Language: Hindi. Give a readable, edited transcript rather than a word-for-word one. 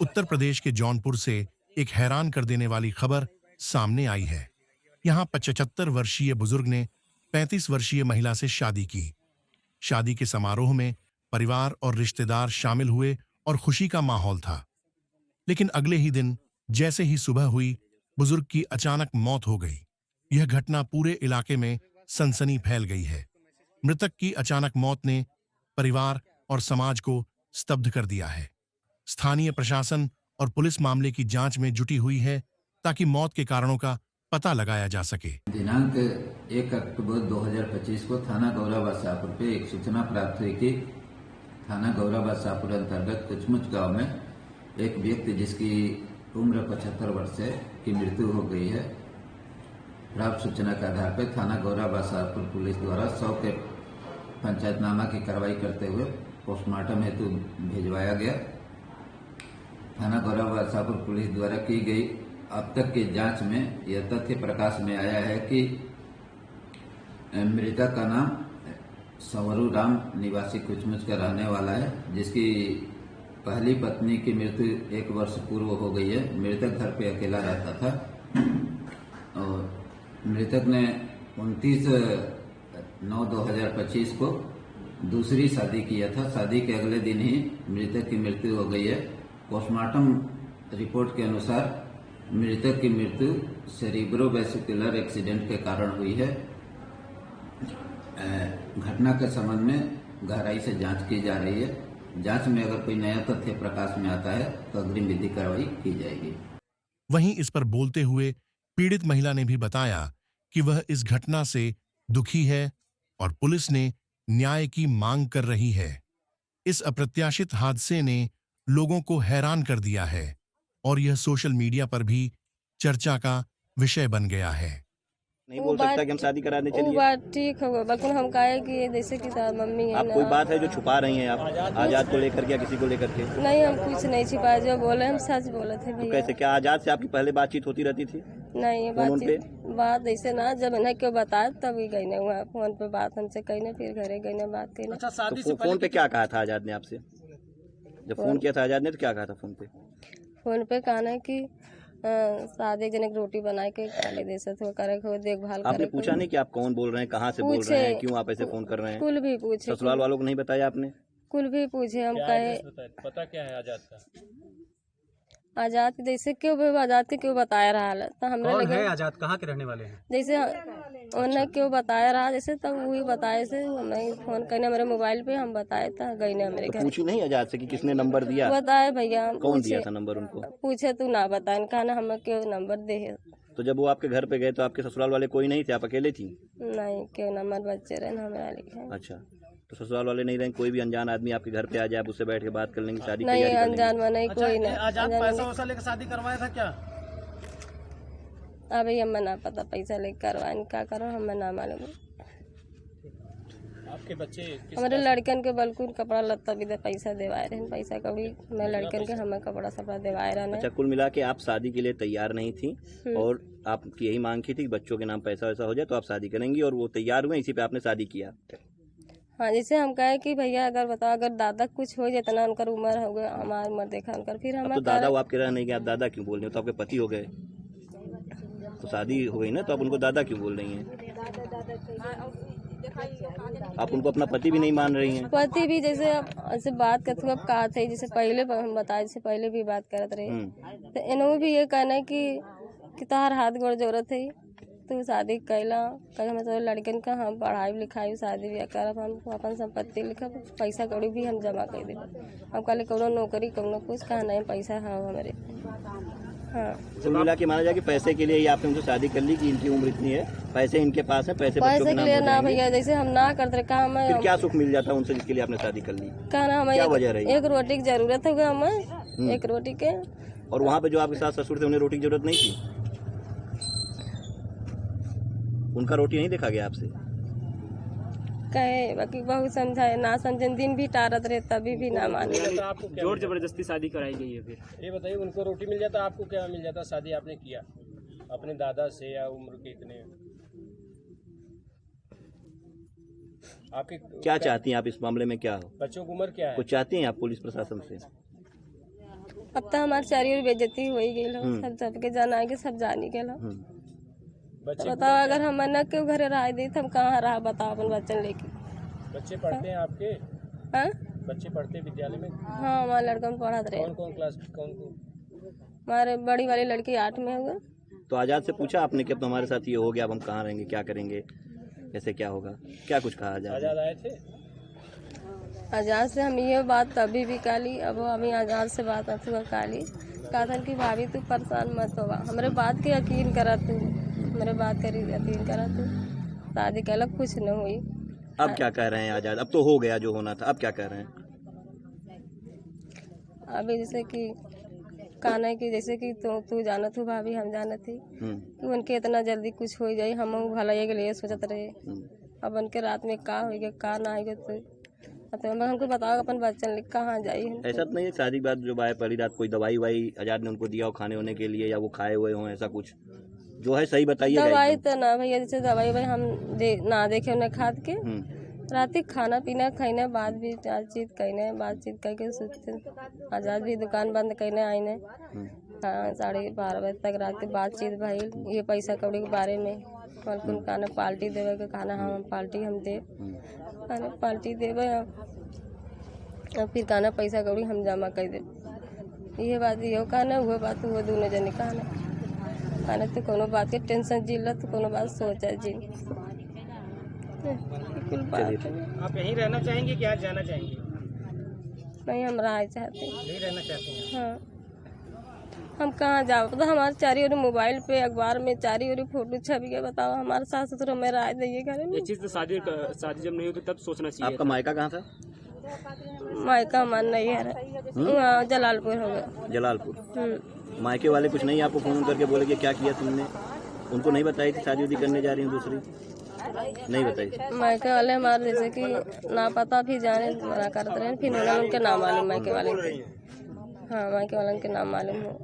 उत्तर प्रदेश के जौनपुर से एक हैरान कर देने वाली खबर सामने आई है। यहाँ 75 वर्षीय बुजुर्ग ने 35 वर्षीय महिला से शादी की। शादी के समारोह में परिवार और रिश्तेदार शामिल हुए और खुशी का माहौल था। लेकिन अगले ही दिन जैसे ही सुबह हुई, बुजुर्ग की अचानक मौत हो गई। यह घटना पूरे इलाके में सनसनी फैल गई है। मृतक की अचानक मौत ने परिवार और समाज को स्तब्ध कर दिया है। स्थानीय प्रशासन और पुलिस मामले की जांच में जुटी हुई है ताकि मौत के कारणों का पता लगाया जा सके। दिनांक 1 अक्टूबर 2025 को थाना गौराबाद शाहपुर पे एक सूचना प्राप्त हुई कि थाना गौराबाद शाहपुर अंतर्गत कुचमुच गांव में एक व्यक्ति जिसकी उम्र 75 वर्ष है की मृत्यु हो गई है। प्राप्त सूचना के आधार पर थाना गौराबाद शाहपुर पुलिस द्वारा 100 के पंचायतनामा की कार्रवाई करते हुए पोस्टमार्टम हेतु भिजवाया गया। थाना गौराबाद शाहपुर पुलिस द्वारा की गई अब तक की जांच में यह तथ्य प्रकाश में आया है कि मृतक का नाम संवरू राम निवासी कुचमुच का रहने वाला है, जिसकी पहली पत्नी की मृत्यु 1 वर्ष पूर्व हो गई है। मृतक घर पे अकेला रहता था और मृतक ने 29/9/2025 को दूसरी शादी किया था। शादी के अगले दिन ही मृतक की मृत्यु हो गई है। पोस्टमार्टम रिपोर्ट के अनुसार मृतक की मृत्यु सेरिब्रोवेस्कुलर एक्सीडेंट के कारण हुई है। घटना के संबंध में गहराई से जांच की जा रही है। जांच में अगर कोई नया तथ्य प्रकाश में आता है तो अग्रिम विधिक कार्रवाई की जाएगी। वहीं इस पर बोलते हुए पीड़ित महिला ने भी बताया कि वह इस घटना से दुखी है और पुलिस ने न्याय की मांग कर रही है। इस अप्रत्याशित हादसे ने लोगों को हैरान कर दिया है और यह सोशल मीडिया पर भी चर्चा का विषय बन गया है। नहीं बोल सकता कि हम शादी कराने चलिए। वो बात ठीक है, बल्कि हम कहे कि जैसे कि मम्मी है आप ना। कोई बात है जो छुपा रही हैं आप आजाद को लेकर के या किसी को लेकर के? नहीं, हम कुछ नहीं छिपाया, जो बोले हम सच बोले थे तो भैया। कैसे, क्या आजाद से आपकी पहले बातचीत होती रहती थी? नहीं, फोन पे? बात ऐसे ना, जब इन्हें क्यों बताया तभी गई नहीं हुआ फोन पे बात हमसे कही नहीं, फिर घरे गई नहीं बात कही। अच्छा, तो फोन पे क्या कहा था आजाद ने आपसे? जब फोन किया था आजाद ने तो क्या कहा था फोन पे? फोन पे कहना कि शादी जन एक रोटी बना के खाली दे सकते करे को देखभाल आपने करे। पूछा नहीं कि आप कौन बोल रहे हैं, कहाँ से बोल रहे हैं, क्यों आप ऐसे फोन कर रहे हैं? कुल भी पूछे, ससुराल वालों को नहीं बताया आपने? कुल भी पूछे। हम कहे पता क्या है आजाद का? आजाद जैसे क्यों भी आजाद के क्यों बताया रहा है तो हमने कौन लगे है आजाद, कहाँ के रहने वाले हैं? जैसे उन्हें क्यों बताया रहा, जैसे तब वही बताए से हमें फोन करने मेरे मोबाइल पे हम बताए था, गई ने मेरे तो घर पूछी नहीं आजाद से कि किसने नंबर दिया? बताए भैया। हम कौन पूछे, दिया था नंबर उनको? पूछे तू ना बताए, कहना हमें क्यों नंबर दे। तो जब वो आपके घर पे गए तो आपके ससुराल वाले कोई नहीं थे, आप अकेले थी? नहीं, क्यों नंबर बच्चे रहे हमारा लिखे। अच्छा, तो ससुराल वाले नहीं रहे, कोई भी अनजान आदमी आपके घर पे आ जाए, आप उससे बैठ के बात कर लेंगे, शादी नहीं, अनजान में नहीं, कोई नहीं। आजाद पैसा वैसा लेकर शादी करवाया था क्या? अभी हमें ना पता, पैसा लेकर करवाए क्या करो हमें ना मालूम। आपके बच्चे हमारे लड़कन के बल्कि कपड़ा लत्ता भी पैसा देवाए रहे, पैसा कभी मैं लड़कन के हमें कपड़ा सपड़ा देवाए रहे। अच्छा, कुल मिला के आप शादी के लिए तैयार नहीं थी और आपकी यही मांग की थी कि बच्चों के नाम पैसा वैसा हो जाए तो आप शादी करेंगी, और वो तैयार हुए, इसी पे आपने शादी किया। हाँ, जैसे हम कहे कि भैया अगर बताओ, अगर दादा कुछ हो जाए ना, उनका उम्र हो गया, हमारी उम्र देखा उनका, फिर हम तो दादा वो आपके रह नहीं गए, आप दादा क्यों बोल रहे हो? तो आपके पति हो गए, तो शादी हो गई ना, तो आप उनको दादा क्यों बोल रही हैं? आप उनको अपना पति भी नहीं मान रही हैं? पति भी जैसे ऐसे बात करते हुए कहा थे, जैसे पहले हम बताए, जैसे पहले भी बात करते रहे, तो इन्होंने भी ये कहना है कि तोहार हाथ गोड़ जरूरत है, तू शादी कैला कल हमें तो लड़कन का हम पढ़ाई लिखाई शादी ब्याह करब, हम अपन संपत्ति लिखब, पैसा कौड़ी भी हम जमा कर देब। हम कहले कौनो नौकरी कौनो कुछ कहा नहीं, पैसा है हमारे। हाँ, तो मिला के माना जाए कि पैसे के लिए ही आपने उनसे शादी कर ली कि इनकी उम्र इतनी है, पैसे इनके पास है, पैसे बच्चों के के नाम लिए हो ना जाएंगे। भैया, जैसे हम ना करते कहा फिर हमें क्या सुख मिल जाता उनसे जिसके लिए आपने शादी कर ली? कहना हमें क्या वजह रही? एक रोटी की जरूरत है हमें, एक रोटी के। और वहाँ पे जो आपके सास ससुर थे उन्हें रोटी की जरूरत नहीं थी? उनका रोटी नहीं देखा गया आपसे? कहे बाकी बहुत समझाए, ना समझे, दिन भी टारत रहे तभी भी ना माने। तो आपको जोर जबरदस्ती शादी कराई गई है? फिर ये बताइए, उनको रोटी मिल जाता, आपको क्या मिल जाता? शादी आपने किया अपने दादा से, या उम्र के इतने आपके क्या चाहती हैं आप इस मामले में, क्या हो? बच्चों की उम्र क्या है? कुछ चाहती हैं आप पुलिस प्रशासन से? अब तो हमारे चारी ओर बेइज्जती हो ही गई सब सबके जाना के सब जानी के लो। बच्चे बताओ अगर हम न क्यों घरे रह दी तो हम कहाँ रहा बताओ अपन बच्चन लेके। बच्चे पढ़ते हैं आपके? हाँ बच्चे पढ़ते हैं विद्यालय में? हाँ हमारे लड़का में पढ़ा रहे। कौन कौन क्लास कौन? हमारे बड़ी वाली लड़की 8 में होगा। तो आजाद से पूछा आपने कि अब तो हमारे साथ ये हो गया, अब हम कहाँ रहेंगे, क्या करेंगे, कैसे क्या होगा, क्या कुछ कहा आजाद? आजाद आए थे? आजाद से हम ये बात तभी भी काली, अब हमें आजाद से बात अथुआ काली कहा था कि भाभी तू परेशान मत होगा, हमारे बात के यकीन करा तू, हमारे बात कर यकीन करा तू, शादी के अलग कुछ न हुई। अब क्या कह रहे हैं आजाद? अब तो हो गया जो होना था, अब क्या कह रहे हैं? अभी जैसे कि कहना कि जैसे कि तू जानत हो भाभी हम जानत थी कि उनके इतना जल्दी कुछ हो जाए, हम भलाई के लिए सोचत रहे। अब उनके रात में का होगा का ना होगा तो हमको बताओ अपन बच्चन लिख कहाँ जाई। ऐसा तो नहीं है शादी के बाद जो बाय पहली रात कोई दवाई वाई आजाद ने उनको दिया हो खाने होने के लिए, या वो खाए हुए हों, ऐसा कुछ जो है सही बताइएगा। दवाई तो ना भैया, जैसे दवाई भाई हम ना देखे उन्हें खाद के रात खाना पीना खाने बाद भी बातचीत कहने बातचीत करके सोचते। आजाद भी दुकान बंद करने आईने, हाँ 12:30 बजे तक रात बातचीत भइल ये पैसा कौड़ी के बारे में। कौन खाना पार्टी देवे के खाना हम पार्टी हम दे खाना पार्टी देवे और फिर खाना पैसा कौड़ी हम जमा कर दे। ये बात यो कहना वो बात वो दोनों जने कहना खाना तो कोनो बात के टेंशन जिल तो कोनो बात सोचा जिल। आप यहीं रहना चाहेंगे कि आज जाना चाहेंगे? नहीं हम रह चाहते हैं। यहीं रहना चाहते हैं? हाँ हम कहाँ जाओ तो हमारे चारी ओर मोबाइल पे अखबार में चारी ओर फोटो छप गया। बताओ हमारे सास ससुर हमें राय देंगे घर में। ये चीज़ तो शादी जब नहीं होती तब सोचना चाहिए। आपका मायका कहाँ था? मायका मान नहीं है जलालपुर होगा। जलालपुर। मायके वाले कुछ नहीं आपको फोन करके बोले कि क्या किया तुमने? उनको नहीं बताई थी शादी करने जा रही हूँ दूसरी? नहीं बताई। मायके वाले हमारे जैसे कि ना पता भी जाने मना करते रहे, फिर उनके नाम मालूम मायके वाले के। हाँ मायके वाले के नाम मालूम हो।